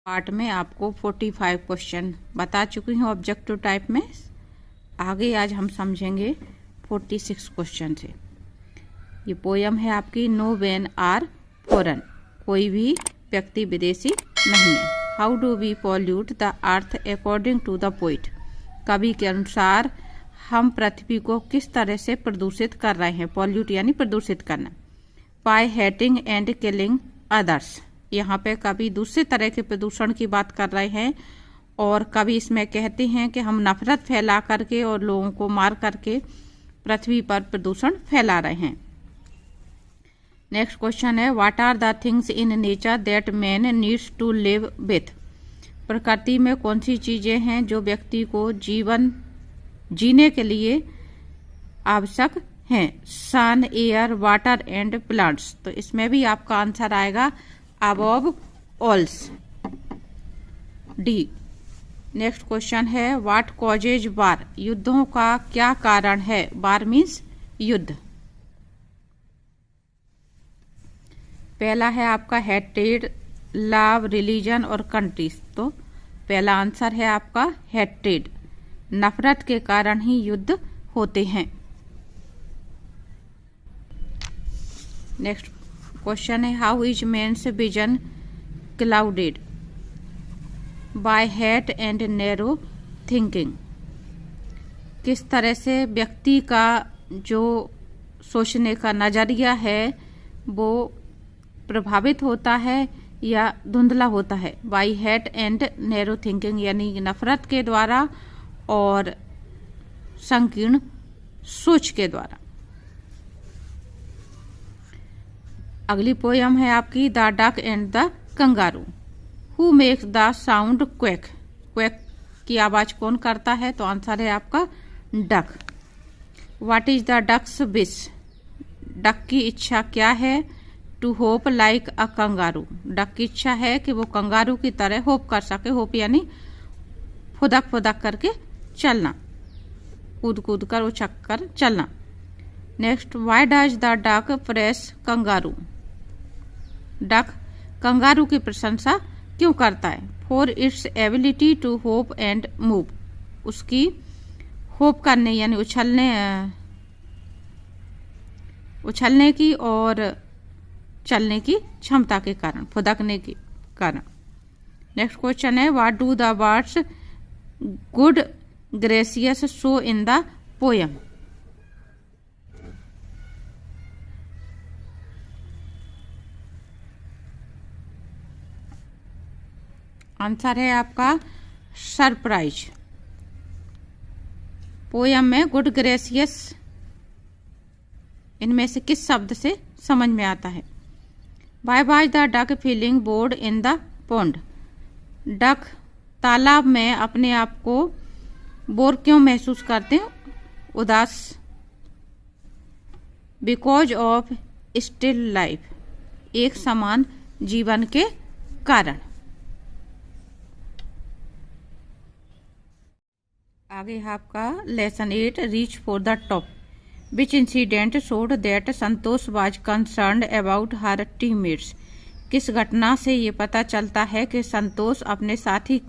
Part में आपको 45 question बता चुकी हूँ ऑब्जेक्टिव टाइप में। आगे आज हम समझेंगे 46 क्वेश्चन से। ये पोयम है आपकी नो वेन आर फॉरेन, कोई भी व्यक्ति विदेशी नहीं है। How do we pollute the earth according to the poet, कवि के अनुसार हम पृथ्वी को किस तरह से प्रदूषित कर रहे हैं। पॉल्यूट यानी प्रदूषित करना। By hating and killing others, यहाँ पे कवि दूसरे तरह के प्रदूषण की बात कर रहे हैं और कवि इसमें कहते हैं कि हम नफरत फैला करके और लोगों को मार करके पृथ्वी पर प्रदूषण फैला रहे हैं। नेक्स्ट क्वेश्चन है what are the things in nature that man needs to live with, प्रकृति में कौन सी चीजें हैं जो व्यक्ति को जीवन जीने के लिए आवश्यक हैं। सन, एयर, वाटर एंड प्लांट्स, तो इसमें भी आपका आंसर आएगा अबव ऑल्स, डी। नेक्स्ट क्वेश्चन है व्हाट कॉजेज वार, युद्धों का क्या कारण है। वार मीन्स युद्ध। पहला है आपका हेट्रेड, लव, रिलीजन और कंट्रीज, तो पहला आंसर है आपका हेट्रेड, नफरत के कारण ही युद्ध होते हैं। नेक्स्ट क्वेश्चन है how is man's vision clouded, by hate and narrow thinking, किस तरह से व्यक्ति का जो सोचने का नजरिया है वो प्रभावित होता है या धुंधला होता है। By hate and narrow thinking यानी नफरत के द्वारा और संकीर्ण सोच के द्वारा। अगली पोयम है आपकी the duck and the kangaroo, who makes the sound quack, quack की आवाज कौन करता है, तो आंसर है आपका duck. What is the duck's wish, duck की इच्छा क्या है। To hop like a kangaroo, duck की इच्छा है कि वो कंगारू की तरह होप कर सके। होप यानी फुदक फुदक करके चलना, कूद कूद कर उछक कर चलना। Next why does the duck praise kangaroo, duck kangaroo की प्रशंसा क्यों करता है। For its ability to hop and move, उसकी होप करने यानी उछलने की और चलने की क्षमता के कारण, फुदकने के कारण। नेक्स्ट क्वेश्चन है what do the words good gracious show in the poem, answer है आपका सरप्राइज। पोयम में गुड ग्रेसियस इनमें से किस शब्द से समझ में आता है। Why was the duck feeling bored in the pond, duck तालाब में अपने आप को बोर क्यों महसूस करते हैं, उदास। बिकॉज ऑफ स्टिल लाइफ, एक समान जीवन के कारण। आगे है आपका lesson 8 reach for the top, which incident showed that Santosh was concerned about her teammates, किस घटना से ये पता चलता है कि संतोष अपने साथी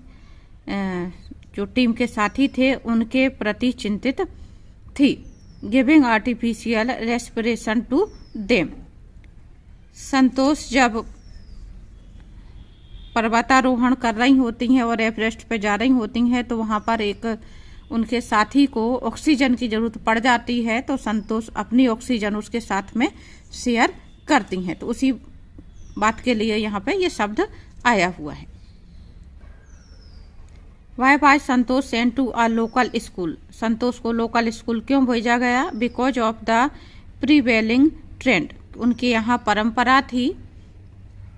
जो टीम के साथी थे उनके प्रति चिंतित थी। Giving artificial respiration to them, Santosh जब पर्वतारोहण कर रही होती हैं और एवरेस्ट पे जा रही होती हैं तो वहां पर एक उनके साथी को ऑक्सीजन की जरूरत पड़ जाती है, तो संतोष अपनी ऑक्सीजन उसके साथ में शेयर करती हैं। तो उसी बात के लिए यहाँ पे ये शब्द आया हुआ है। Why was Santosh sent to a local school, Santosh को लोकल स्कूल क्यों भेजा गया। Because of the prevailing trend, उनके यहाँ परंपरा थी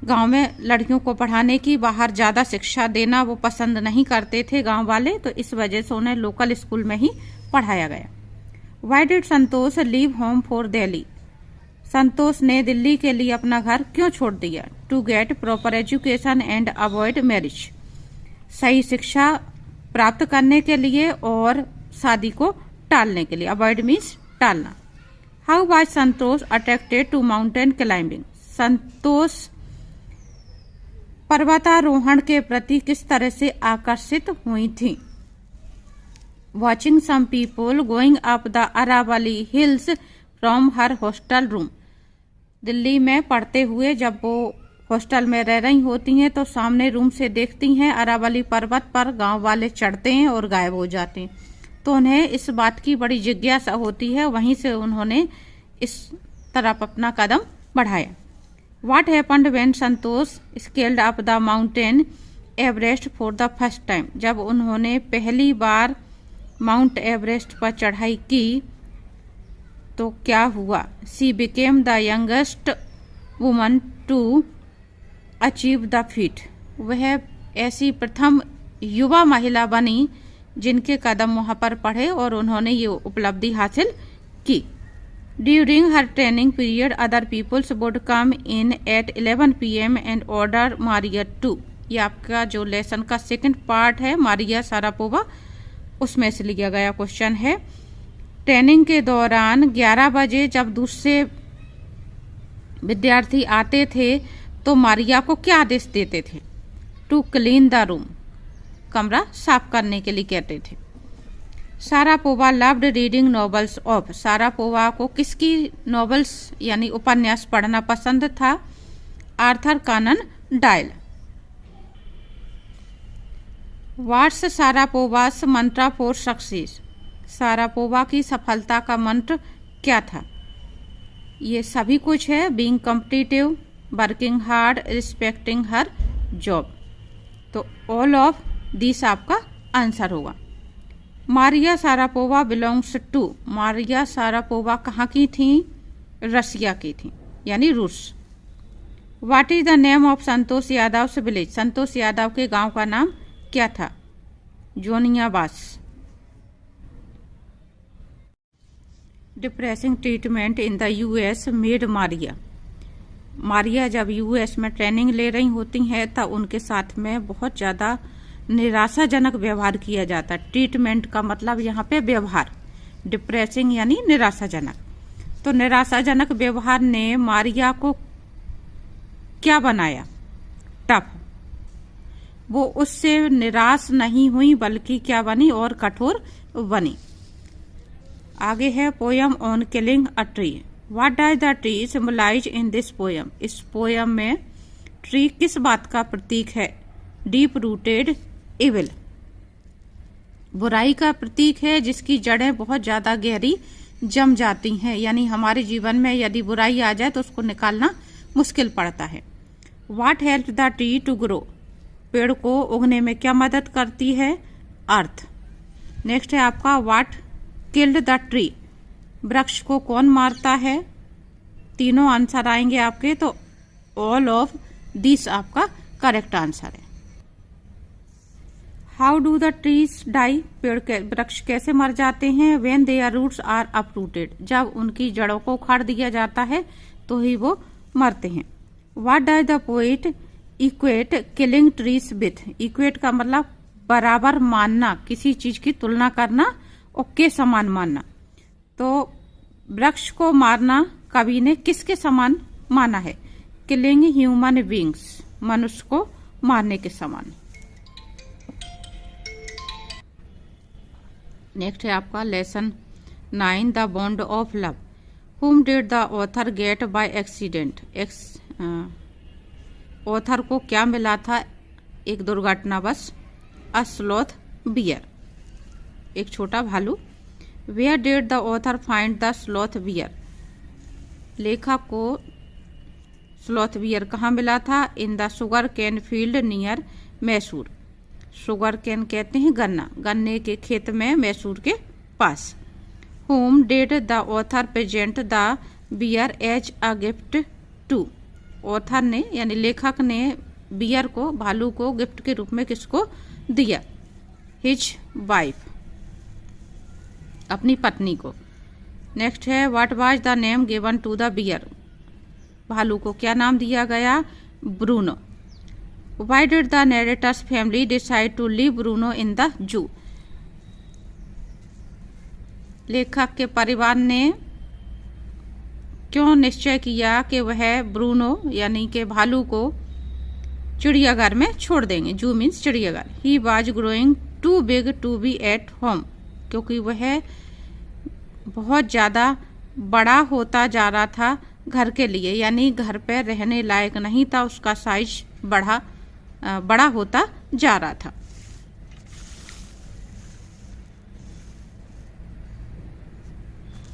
गांव में लड़कियों को पढ़ाने की, बाहर ज्यादा शिक्षा देना वो पसंद नहीं करते थे गांव वाले, तो इस वजह से उन्हें लोकल स्कूल में ही पढ़ाया गया। Why did Santosh leave home for Delhi, Santosh ने दिल्ली के लिए अपना घर क्यों छोड़ दिया। To get proper education and avoid marriage, सही शिक्षा प्राप्त करने के लिए और शादी को टालने के लिए। अवॉइड मीन्स टालना। How was Santosh attracted to mountain climbing, Santosh पर्वतारोहण के प्रति किस तरह से आकर्षित हुई थी। Watching some people going up the Aravalli hills from her hostel room. Delhi में पढ़ते हुए जब वो हॉस्टल में रह रही होती हैं तो सामने रूम से देखती हैं अरावली पर्वत पर गांव वाले चढ़ते हैं और गायब हो जाते हैं, तो उन्हें इस बात की बड़ी जिज्ञासा होती है। वहीं से उन्होंने इस तरफ अपना कदम बढ़ाया। What happened when Santosh scaled up the mountain Everest for the first time. जब उन्होंने पहली बार माउंट एवरेस्ट पर चढ़ाई की तो क्या हुआ। She became the youngest woman to achieve the feat. वह ऐसी प्रथम युवा महिला बनी जिनके कदम वहां पर पड़े और उन्होंने ये उपलब्धि हासिल की। During her training period, other peoples would come in at 11 p.m. and order Maria too। ये आपका जो लेसन का सेकंड पार्ट है मारिया सारापोवा, उसमें से लिया गया क्वेश्चन है। ट्रेनिंग के दौरान 11 बजे जब दूसरे विद्यार्थी आते थे तो मारिया को क्या आदेश देते थे। टू क्लीन द रूम, कमरा साफ करने के लिए कहते थे। Sharapova loved reading novels of. Sharapova को किसकी नॉवेल्स यानी उपन्यास पढ़ना पसंद था। Arthur Conan Doyle. व्हाट्स सारापोवास मंत्र फॉर सक्सेस। सारापोवा की सफलता का मंत्र क्या था। ये सभी कुछ है। Being competitive, working hard, respecting her job. तो ऑल ऑफ दिस आपका आंसर होगा। Maria Sharapova belongs to. Maria Sharapova कहाँ की थी। रसिया की थी यानी रूस। What is the name of Santosh Yadav village. Santosh Yadav के गांव का नाम क्या था। Joniyabas. Depressing treatment in the US made Maria. Maria जब यूएस में ट्रेनिंग ले रही होती हैं तब उनके साथ में बहुत ज़्यादा निराशाजनक व्यवहार किया जाता। ट्रीटमेंट का मतलब यहाँ पे व्यवहार, डिप्रेसिंग यानी निराशाजनक। तो निराशाजनक व्यवहार ने मारिया को क्या बनाया। टफ। वो उससे निराश नहीं हुई बल्कि क्या बनी और कठोर बनी। आगे है poem on killing a tree. What does the tree symbolise in this poem. इस पोयम में ट्री किस बात का प्रतीक है। डीप रूटेड इविल, बुराई का प्रतीक है जिसकी जड़ें बहुत ज्यादा गहरी जम जाती हैं, यानी हमारे जीवन में यदि बुराई आ जाए तो उसको निकालना मुश्किल पड़ता है। What help the tree to grow. पेड़ को उगने में क्या मदद करती है। अर्थ। नेक्स्ट है आपका व्हाट किल्ड द ट्री। वृक्ष को कौन मारता है। तीनों आंसर आएंगे आपके, तो ऑल ऑफ दिस आपका करेक्ट आंसर है। How do the trees die. पेड़ के वृक्ष कैसे मर जाते हैं। When their roots are uprooted. जब उनकी जड़ों को उखाड़ दिया जाता है तो ही वो मरते हैं। What does the poet equate killing trees with. Equate का मतलब बराबर मानना, किसी चीज की तुलना करना और के समान मानना। तो वृक्ष को मारना कवि ने किसके समान माना है। किलिंग ह्यूमन बींग्स, मनुष्य को मारने के समान। नेक्स्ट है आपका lesson 9 the bond of love. Whom did the author get by accident. Author को क्या मिला था एक दुर्घटनावश। अ स्लॉथ बियर, एक छोटा भालू। Where did the author find the sloth bear. लेखक को स्लॉथ बियर कहाँ मिला था। In the sugar cane field near Mysore. Sugar cane कहते हैं गन्ना, गन्ने के खेत में मैसूर के पास। Whom did the author present the bear as a gift to. Author ने यानी लेखक ने बियर को, भालू को गिफ्ट के रूप में किसको दिया। हिज वाइफ, अपनी पत्नी को। नेक्स्ट है what was the name given to the bear. भालू को क्या नाम दिया गया। Bruno. Why did the narrator's family decide to leave Bruno in the zoo? लेखक के परिवार ने क्यों निश्चय किया कि वह ब्रूनो यानी कि भालू को चिड़ियाघर में छोड़ देंगे। जू मीन्स चिड़ियाघर। He was growing too big to be at home, क्योंकि वह बहुत ज़्यादा बड़ा होता जा रहा था घर के लिए, यानी घर पे रहने लायक नहीं था, उसका साइज बड़ा होता जा रहा था।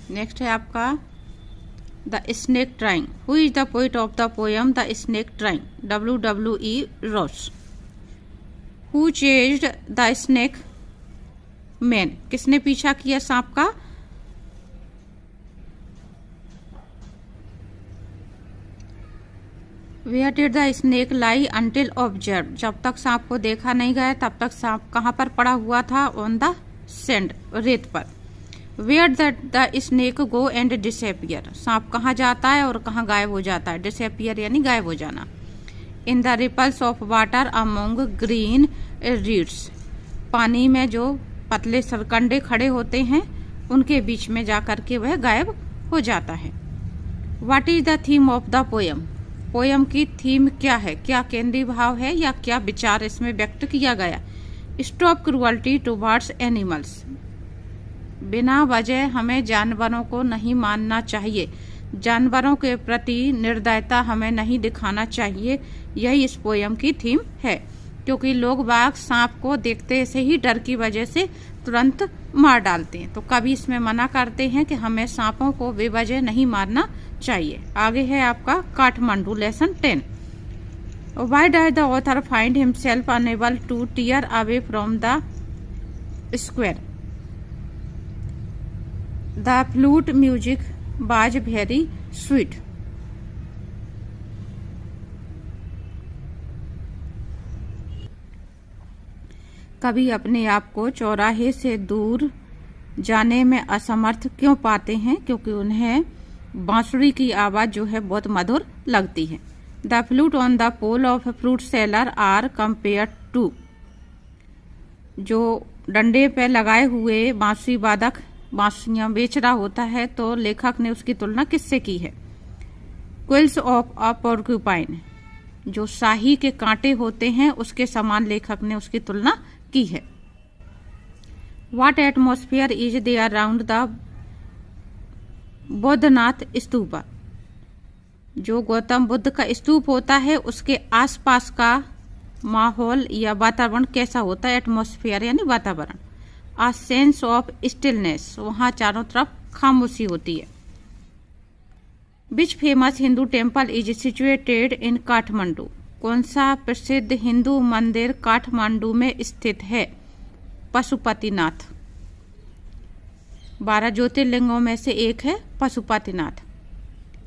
नेक्स्ट है आपका the snake trying. Who is the poet of the poem the snake trying? W.E. Ross. Who chased the snake man? किसने पीछा किया सांप का? Where did the snake lie until observe? जब तक सांप को देखा नहीं गया तब तक सांप कहाँ पर पड़ा हुआ था? ऑन द सैंड, रेत पर। Where the snake go and disappear? सांप कहाँ जाता है और कहाँ गायब हो जाता है? डिसअपियर यानी गायब हो जाना। In the ripples of water among green reeds? पानी में जो पतले सरकंडे खड़े होते हैं उनके बीच में जाकर के वह गायब हो जाता है। What is the theme of the poem? Poem की थीम क्या है? क्या केंद्रीय भाव है या क्या विचार इसमें व्यक्त किया गया? Stop cruelty towards animals? बिना वजह हमें जानवरों को नहीं मारना चाहिए, जानवरों के प्रति निर्दयता हमें नहीं दिखाना चाहिए। यही इस पोयम की थीम है, क्योंकि लोग बाग सांप को देखते से ही डर की वजह से तुरंत मार डालते हैं, तो कभी इसमें मना करते हैं कि हमें सांपों को बेवजह नहीं मारना चाहिए। आगे है आपका Kathmandu, lesson 10। Why does the author find himself unable to tear away from the square? The flute music was very sweet. कभी अपने आप को चौराहे से दूर जाने में असमर्थ क्यों पाते हैं? क्योंकि उन्हें बांसुरी की आवाज जो है बहुत मधुर लगती है। The flute on the pole of fruit seller are compare to? जो डंडे पे लगाए हुए बांसुरी वादक बांसुरियां बेच रहा होता है, तो लेखक ने उसकी तुलना किससे की है? Quills of a porcupine? जो शाही के कांटे होते हैं उसके समान लेखक ने उसकी तुलना की है। What atmosphere is there around the Boudhanath Stupa? जो गौतम बुद्ध का स्तूप होता है उसके आसपास का माहौल या वातावरण कैसा होता है? एटमॉस्फेयर यानी वातावरण। आ सेंस ऑफ स्टिलनेस? वहां चारों तरफ खामोशी होती है। Which famous Hindu temple is situated in Kathmandu? कौन सा प्रसिद्ध हिंदू मंदिर काठमांडू में स्थित है? पशुपतिनाथ। 12 ज्योतिर्लिंगों में से एक है Pashupatinath.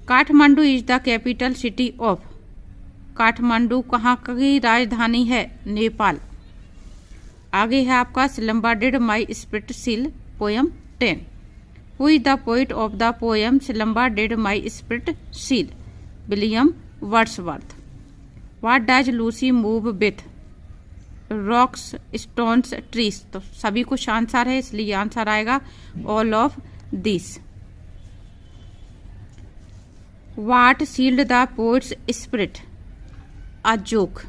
Kathmandu is the capital city of? Kathmandu कहाँ की राजधानी है? नेपाल। आगे है आपका slumber my spirit seal, poem 10। Who is the poet of the poem slumber my spirit seal? William Wordsworth. What does Lucy move with? Rocks, stones, trees? तो सभी कुछ आंसर है, इसलिए आंसर आएगा all of this. What sealed the poet's spirit? A joke.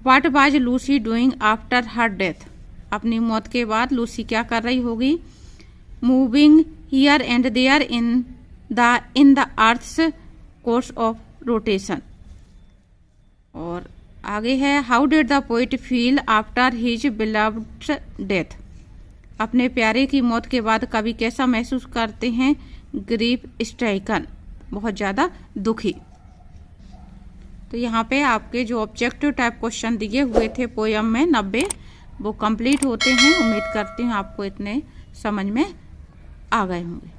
What was Lucy doing after her death? अपनी मौत के बाद लूसी क्या कर रही होगी? Moving here and there in the earth's course of rotation. और आगे है how did the poet feel after his beloved death? अपने प्यारे की मौत के बाद कवि कैसा महसूस करते हैं? ग्रीफ स्ट्राइकन, बहुत ज्यादा दुखी। तो यहाँ पे आपके जो ऑब्जेक्टिव टाइप क्वेश्चन दिए हुए थे पोयम में 90, वो कंप्लीट होते हैं। उम्मीद करती हूँ आपको इतने समझ में आ गए होंगे।